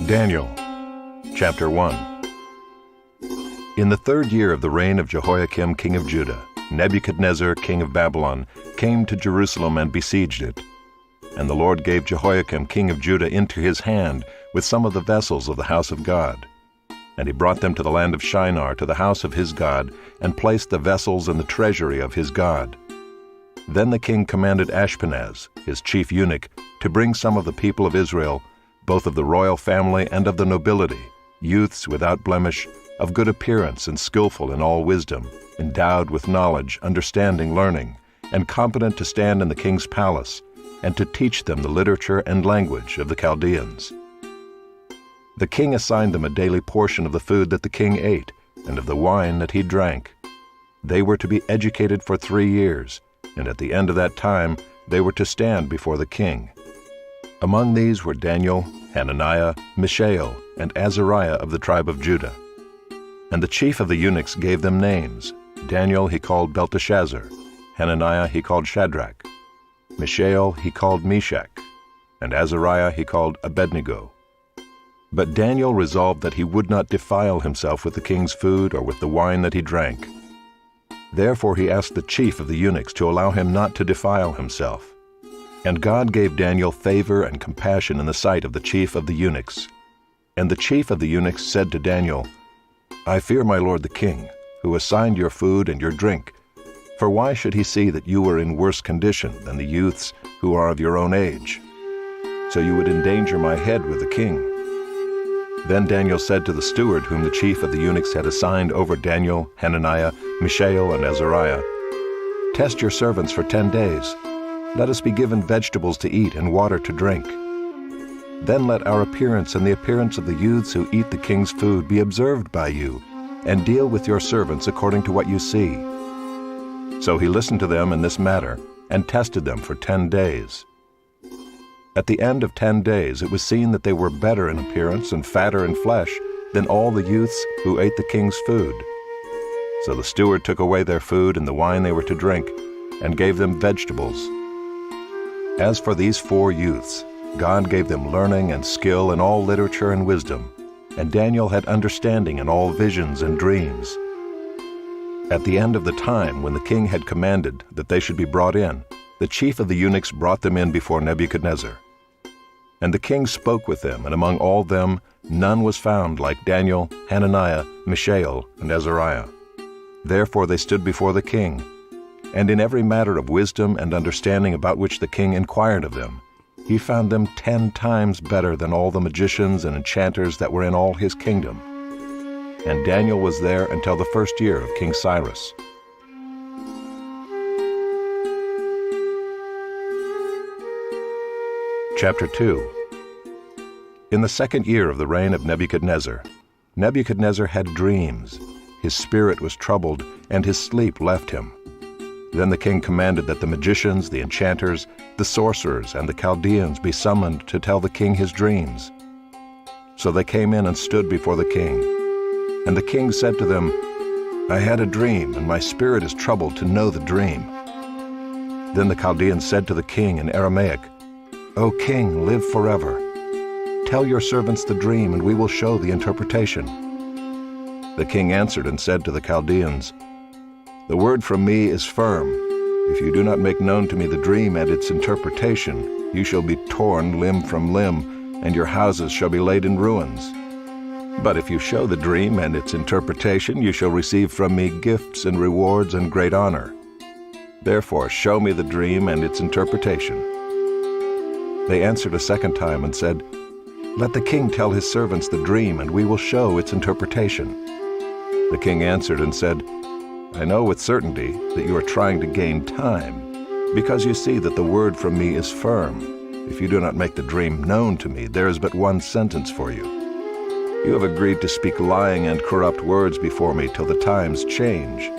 Daniel, chapter 1. In the 3rd year of the reign of Jehoiakim king of Judah, Nebuchadnezzar king of Babylon came to Jerusalem and besieged it. And the Lord gave Jehoiakim king of Judah into his hand with some of the vessels of the house of God. And he brought them to the land of Shinar, to the house of his God, and placed the vessels in the treasury of his God. Then the king commanded Ashpenaz, his chief eunuch, to bring some of the people of Israel, both of the royal family and of the nobility, youths without blemish, of good appearance and skillful in all wisdom, endowed with knowledge, understanding, learning, and competent to stand in the king's palace, and to teach them the literature and language of the Chaldeans. The king assigned them a daily portion of the food that the king ate, and of the wine that he drank. They were to be educated for 3 years, and at the end of that time they were to stand before the king. Among these were Daniel, Hananiah, Mishael, and Azariah of the tribe of Judah. And the chief of the eunuchs gave them names. Daniel he called Belteshazzar, Hananiah he called Shadrach, Mishael he called Meshach, and Azariah he called Abednego. But Daniel resolved that he would not defile himself with the king's food or with the wine that he drank. Therefore he asked the chief of the eunuchs to allow him not to defile himself. And God gave Daniel favor and compassion in the sight of the chief of the eunuchs. And the chief of the eunuchs said to Daniel, I fear my lord the king, who assigned your food and your drink. For why should he see that you are in worse condition than the youths who are of your own age? So you would endanger my head with the king. Then Daniel said to the steward whom the chief of the eunuchs had assigned over Daniel, Hananiah, Mishael, and Azariah, Test your servants for 10 days. Let us be given vegetables to eat and water to drink. Then let our appearance and the appearance of the youths who eat the king's food be observed by you, and deal with your servants according to what you see. So he listened to them in this matter, and tested them for 10 days. At the end of 10 days it was seen that they were better in appearance and fatter in flesh than all the youths who ate the king's food. So the steward took away their food and the wine they were to drink, and gave them vegetables. As for these 4 youths, God gave them learning and skill in all literature and wisdom, and Daniel had understanding in all visions and dreams. At the end of the time when the king had commanded that they should be brought in, the chief of the eunuchs brought them in before Nebuchadnezzar. And the king spoke with them, and among all them none was found like Daniel, Hananiah, Mishael, and Azariah. Therefore they stood before the king, and in every matter of wisdom and understanding about which the king inquired of them, he found them 10 times better than all the magicians and enchanters that were in all his kingdom. And Daniel was there until the 1st year of King Cyrus. Chapter 2. In the 2nd year of the reign of Nebuchadnezzar, Nebuchadnezzar had dreams. His spirit was troubled, and his sleep left him. Then the king commanded that the magicians, the enchanters, the sorcerers, and the Chaldeans be summoned to tell the king his dreams. So they came in and stood before the king. And the king said to them, I had a dream, and my spirit is troubled to know the dream. Then the Chaldeans said to the king in Aramaic, O king, live forever. Tell your servants the dream, and we will show the interpretation. The king answered and said to the Chaldeans, The word from me is firm. If you do not make known to me the dream and its interpretation, you shall be torn limb from limb, and your houses shall be laid in ruins. But if you show the dream and its interpretation, you shall receive from me gifts and rewards and great honor. Therefore show me the dream and its interpretation." They answered a second time and said, "Let the king tell his servants the dream, and we will show its interpretation." The king answered and said, "I know with certainty that you are trying to gain time, because you see that the word from me is firm. If you do not make the dream known to me, there is but one sentence for you. You have agreed to speak lying and corrupt words before me till the times change.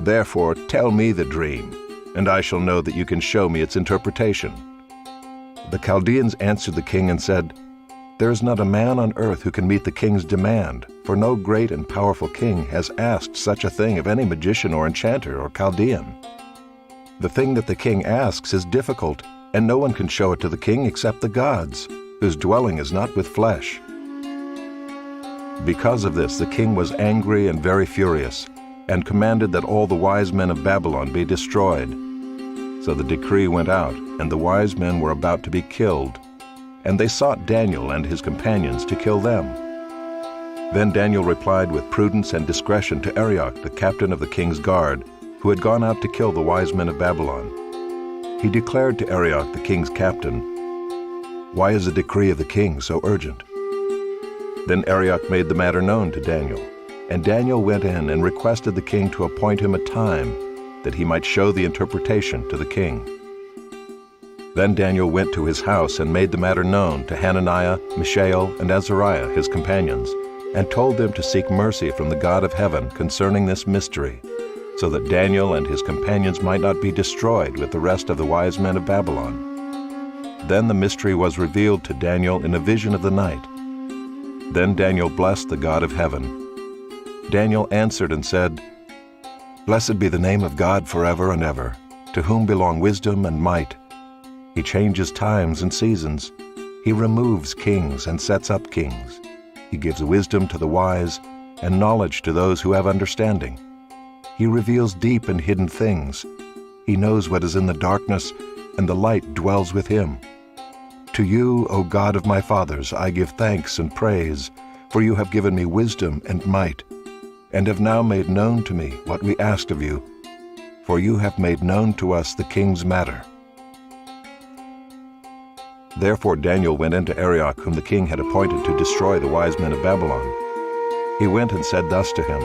Therefore tell me the dream, and I shall know that you can show me its interpretation." The Chaldeans answered the king and said, "There is not a man on earth who can meet the king's demand, for no great and powerful king has asked such a thing of any magician or enchanter or Chaldean. The thing that the king asks is difficult, and no one can show it to the king except the gods, whose dwelling is not with flesh." Because of this, the king was angry and very furious, and commanded that all the wise men of Babylon be destroyed. So the decree went out, and the wise men were about to be killed, and they sought Daniel and his companions to kill them. Then Daniel replied with prudence and discretion to Arioch, the captain of the king's guard, who had gone out to kill the wise men of Babylon. He declared to Arioch, the king's captain, "Why is the decree of the king so urgent?" Then Arioch made the matter known to Daniel, and Daniel went in and requested the king to appoint him a time, that he might show the interpretation to the king. Then Daniel went to his house and made the matter known to Hananiah, Mishael, and Azariah, his companions, and told them to seek mercy from the God of heaven concerning this mystery, so that Daniel and his companions might not be destroyed with the rest of the wise men of Babylon. Then the mystery was revealed to Daniel in a vision of the night. Then Daniel blessed the God of heaven. Daniel answered and said, "Blessed be the name of God forever and ever, to whom belong wisdom and might. He changes times and seasons. He removes kings and sets up kings. He gives wisdom to the wise and knowledge to those who have understanding. He reveals deep and hidden things. He knows what is in the darkness, and the light dwells with him. To you, O God of my fathers, I give thanks and praise, for you have given me wisdom and might, and have now made known to me what we asked of you, for you have made known to us the king's matter." Therefore Daniel went into Arioch, whom the king had appointed to destroy the wise men of Babylon. He went and said thus to him,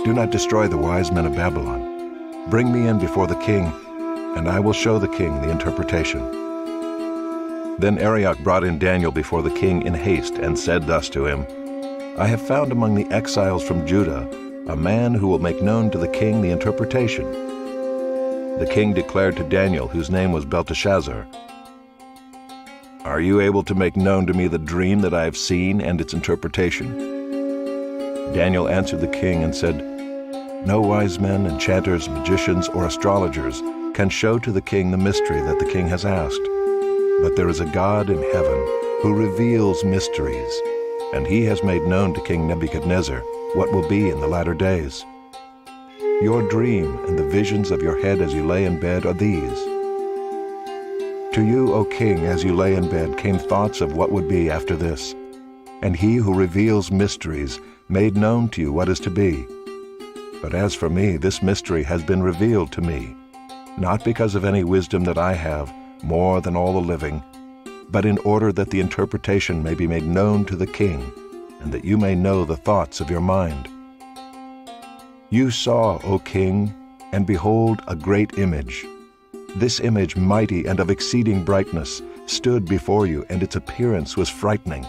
"Do not destroy the wise men of Babylon. Bring me in before the king, and I will show the king the interpretation." Then Arioch brought in Daniel before the king in haste, and said thus to him, "I have found among the exiles from Judah a man who will make known to the king the interpretation." The king declared to Daniel, whose name was Belteshazzar, "Are you able to make known to me the dream that I have seen and its interpretation?" Daniel answered the king and said, "No wise men, enchanters, magicians, or astrologers can show to the king the mystery that the king has asked. But there is a God in heaven who reveals mysteries, and he has made known to King Nebuchadnezzar what will be in the latter days. Your dream and the visions of your head as you lay in bed are these. To you, O king, as you lay in bed, came thoughts of what would be after this, and he who reveals mysteries made known to you what is to be. But as for me, this mystery has been revealed to me, not because of any wisdom that I have, more than all the living, but in order that the interpretation may be made known to the king, and that you may know the thoughts of your mind. You saw, O king, and behold, a great image. This image, mighty and of exceeding brightness, stood before you, and its appearance was frightening.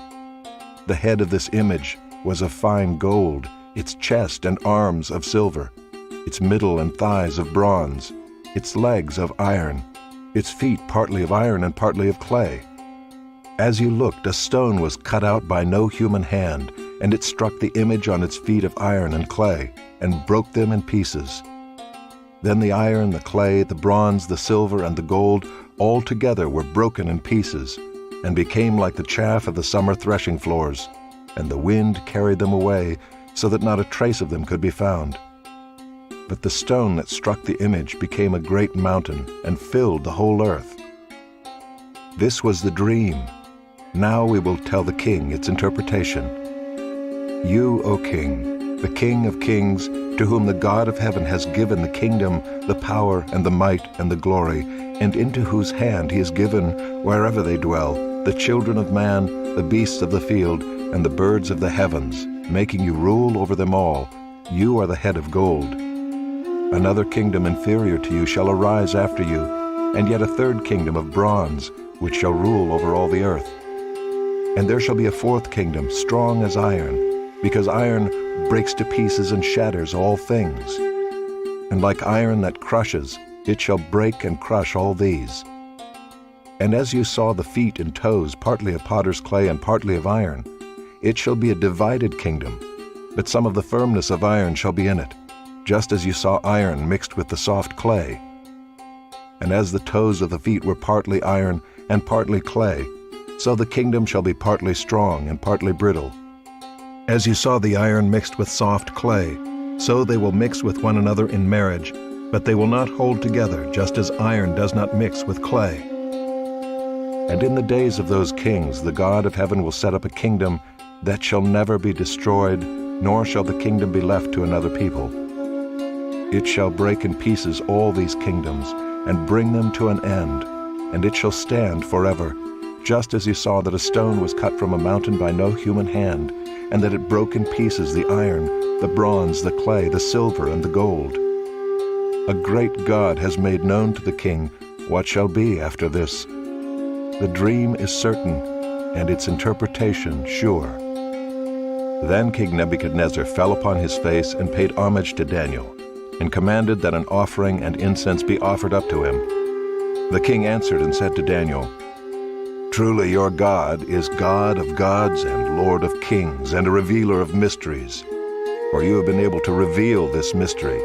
The head of this image was of fine gold, its chest and arms of silver, its middle and thighs of bronze, its legs of iron, its feet partly of iron and partly of clay. As you looked, a stone was cut out by no human hand, and it struck the image on its feet of iron and clay, and broke them in pieces. Then the iron, the clay, the bronze, the silver, and the gold all together were broken in pieces, and became like the chaff of the summer threshing floors, and the wind carried them away, so that not a trace of them could be found. But the stone that struck the image became a great mountain, and filled the whole earth. This was the dream. Now we will tell the king its interpretation. You, O king, the King of kings, to whom the God of heaven has given the kingdom, the power, and the might, and the glory, and into whose hand he has given, wherever they dwell, the children of man, the beasts of the field, and the birds of the heavens, making you rule over them all. You are the head of gold. Another kingdom inferior to you shall arise after you, and yet a third kingdom of bronze, which shall rule over all the earth. And there shall be a fourth kingdom, strong as iron, because iron breaks to pieces and shatters all things. And like iron that crushes, it shall break and crush all these. And as you saw the feet and toes, partly of potter's clay and partly of iron, it shall be a divided kingdom, but some of the firmness of iron shall be in it, just as you saw iron mixed with the soft clay. And as the toes of the feet were partly iron and partly clay, so the kingdom shall be partly strong and partly brittle. As you saw the iron mixed with soft clay, so they will mix with one another in marriage, but they will not hold together, just as iron does not mix with clay. And in the days of those kings the God of heaven will set up a kingdom that shall never be destroyed, nor shall the kingdom be left to another people. It shall break in pieces all these kingdoms, and bring them to an end, and it shall stand forever, just as you saw that a stone was cut from a mountain by no human hand, and that it broke in pieces the iron, the bronze, the clay, the silver, and the gold. A great God has made known to the king what shall be after this. The dream is certain, and its interpretation sure. Then King Nebuchadnezzar fell upon his face and paid homage to Daniel, and commanded that an offering and incense be offered up to him. The king answered and said to Daniel, "Truly your God is God of gods and Lord of kings, and a revealer of mysteries, for you have been able to reveal this mystery."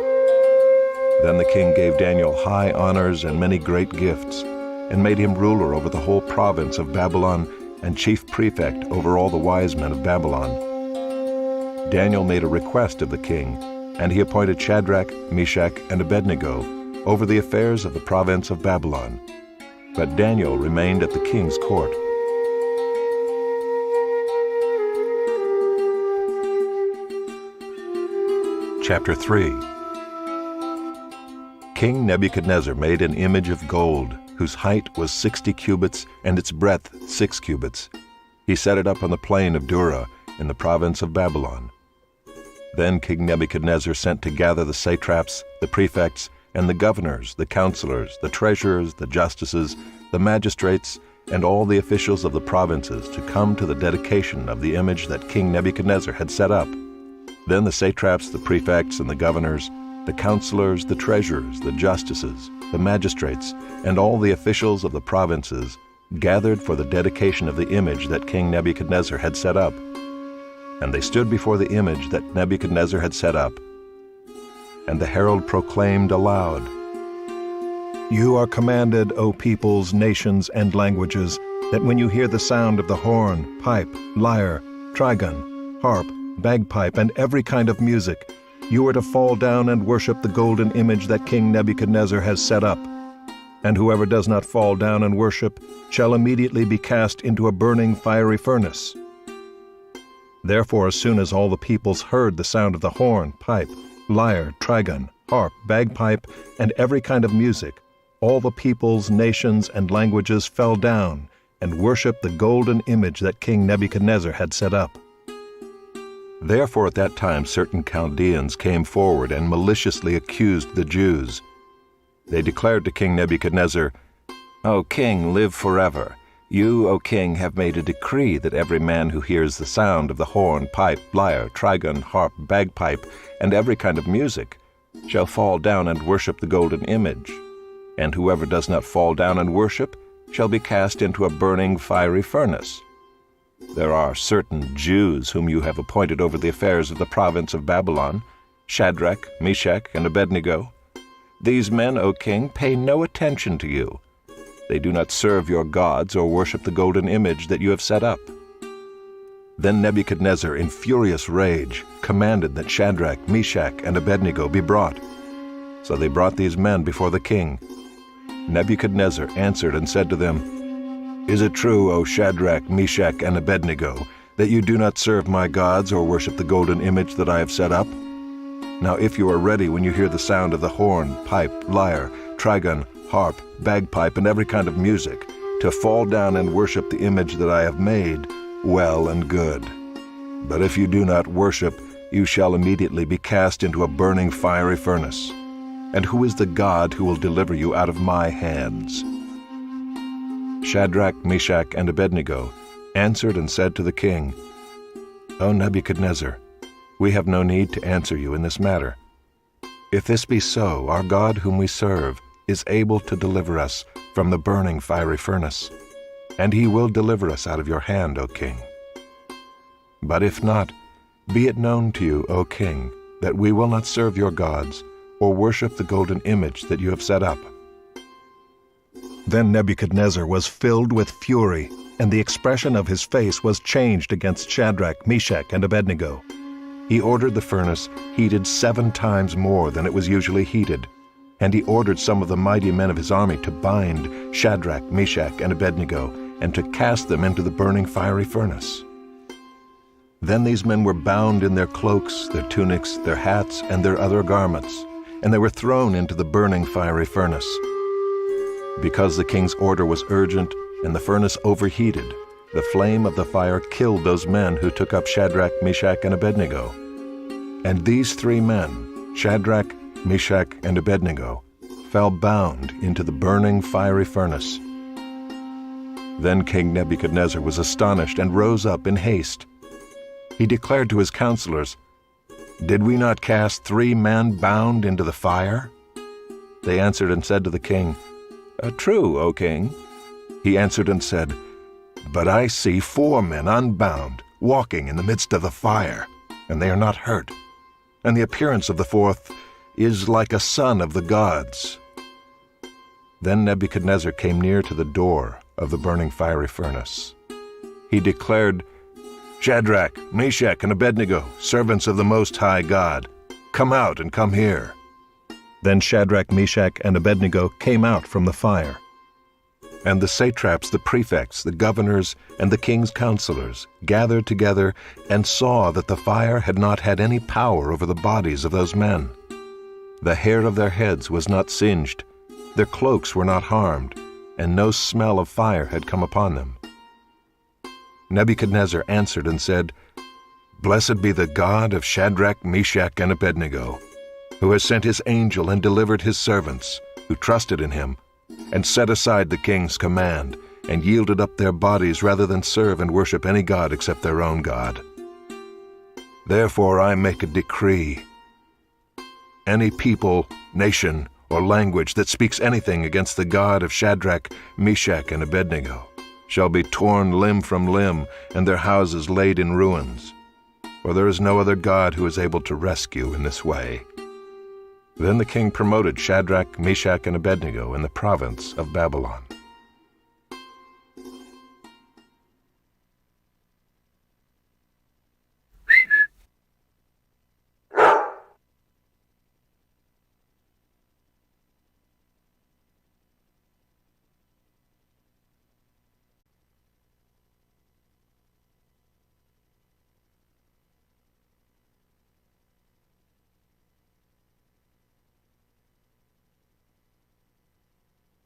Then the king gave Daniel high honors and many great gifts, and made him ruler over the whole province of Babylon and chief prefect over all the wise men of Babylon. Daniel made a request of the king, and he appointed Shadrach, Meshach, and Abednego over the affairs of the province of Babylon. But Daniel remained at the king's court. Chapter 3. King Nebuchadnezzar made an image of gold, whose height was 60 cubits and its breadth 6 cubits. He set it up on the plain of Dura in the province of Babylon. Then King Nebuchadnezzar sent to gather the satraps, the prefects, and the governors, the counselors, the treasurers, the justices, the magistrates, and all the officials of the provinces to come to the dedication of the image that King Nebuchadnezzar had set up. Then the satraps, the prefects, and the governors, the counselors, the treasurers, the justices, the magistrates, and all the officials of the provinces gathered for the dedication of the image that King Nebuchadnezzar had set up. And they stood before the image that Nebuchadnezzar had set up. And the herald proclaimed aloud, "You are commanded, O peoples, nations, and languages, that when you hear the sound of the horn, pipe, lyre, trigon, harp, bagpipe, and every kind of music, you are to fall down and worship the golden image that King Nebuchadnezzar has set up. And whoever does not fall down and worship shall immediately be cast into a burning fiery furnace." Therefore, as soon as all the peoples heard the sound of the horn, pipe, lyre, trigon, harp, bagpipe, and every kind of music, all the peoples, nations, and languages fell down and worshipped the golden image that King Nebuchadnezzar had set up. Therefore at that time certain Chaldeans came forward and maliciously accused the Jews. They declared to King Nebuchadnezzar, "O king, live forever. You, O king, have made a decree that every man who hears the sound of the horn, pipe, lyre, trigon, harp, bagpipe, and every kind of music shall fall down and worship the golden image. And whoever does not fall down and worship shall be cast into a burning fiery furnace. There are certain Jews whom you have appointed over the affairs of the province of Babylon, Shadrach, Meshach, and Abednego. These men, O king, pay no attention to you. They do not serve your gods or worship the golden image that you have set up." Then Nebuchadnezzar, in furious rage, commanded that Shadrach, Meshach, and Abednego be brought. So they brought these men before the king. Nebuchadnezzar answered and said to them, "Is it true, O Shadrach, Meshach, and Abednego, that you do not serve my gods or worship the golden image that I have set up? Now if you are ready when you hear the sound of the horn, pipe, lyre, trigon, harp, bagpipe, and every kind of music, to fall down and worship the image that I have made, well and good. But if you do not worship, you shall immediately be cast into a burning fiery furnace. And who is the God who will deliver you out of my hands?" Shadrach, Meshach, and Abednego answered and said to the king, "O Nebuchadnezzar, we have no need to answer you in this matter. If this be so, our God whom we serve is able to deliver us from the burning fiery furnace, and he will deliver us out of your hand, O king. But if not, be it known to you, O king, that we will not serve your gods or worship the golden image that you have set up." Then Nebuchadnezzar was filled with fury, and the expression of his face was changed against Shadrach, Meshach, and Abednego. He ordered the furnace heated 7 times more than it was usually heated, and he ordered some of the mighty men of his army to bind Shadrach, Meshach, and Abednego, and to cast them into the burning fiery furnace. Then these men were bound in their cloaks, their tunics, their hats, and their other garments, and they were thrown into the burning fiery furnace. Because the king's order was urgent and the furnace overheated, the flame of the fire killed those men who took up Shadrach, Meshach, and Abednego. And these 3 men, Shadrach, Meshach, and Abednego, fell bound into the burning fiery furnace. Then King Nebuchadnezzar was astonished and rose up in haste. He declared to his counselors, "Did we not cast 3 men bound into the fire?" They answered and said to the king, "True, O king." He answered and said, "But I see 4 men unbound, walking in the midst of the fire, and they are not hurt. And the appearance of the 4th is like a son of the gods." Then Nebuchadnezzar came near to the door of the burning fiery furnace. He declared, "Shadrach, Meshach, and Abednego, servants of the Most High God, come out and come here." Then Shadrach, Meshach, and Abednego came out from the fire. And the satraps, the prefects, the governors, and the king's counselors gathered together and saw that the fire had not had any power over the bodies of those men. The hair of their heads was not singed, their cloaks were not harmed, and no smell of fire had come upon them. Nebuchadnezzar answered and said, "Blessed be the God of Shadrach, Meshach, and Abednego, who has sent his angel and delivered his servants, who trusted in him, and set aside the king's command, and yielded up their bodies rather than serve and worship any god except their own God. Therefore I make a decree. Any people, nation, or language that speaks anything against the God of Shadrach, Meshach, and Abednego shall be torn limb from limb, and their houses laid in ruins. For there is no other God who is able to rescue in this way." Then the king promoted Shadrach, Meshach, and Abednego in the province of Babylon.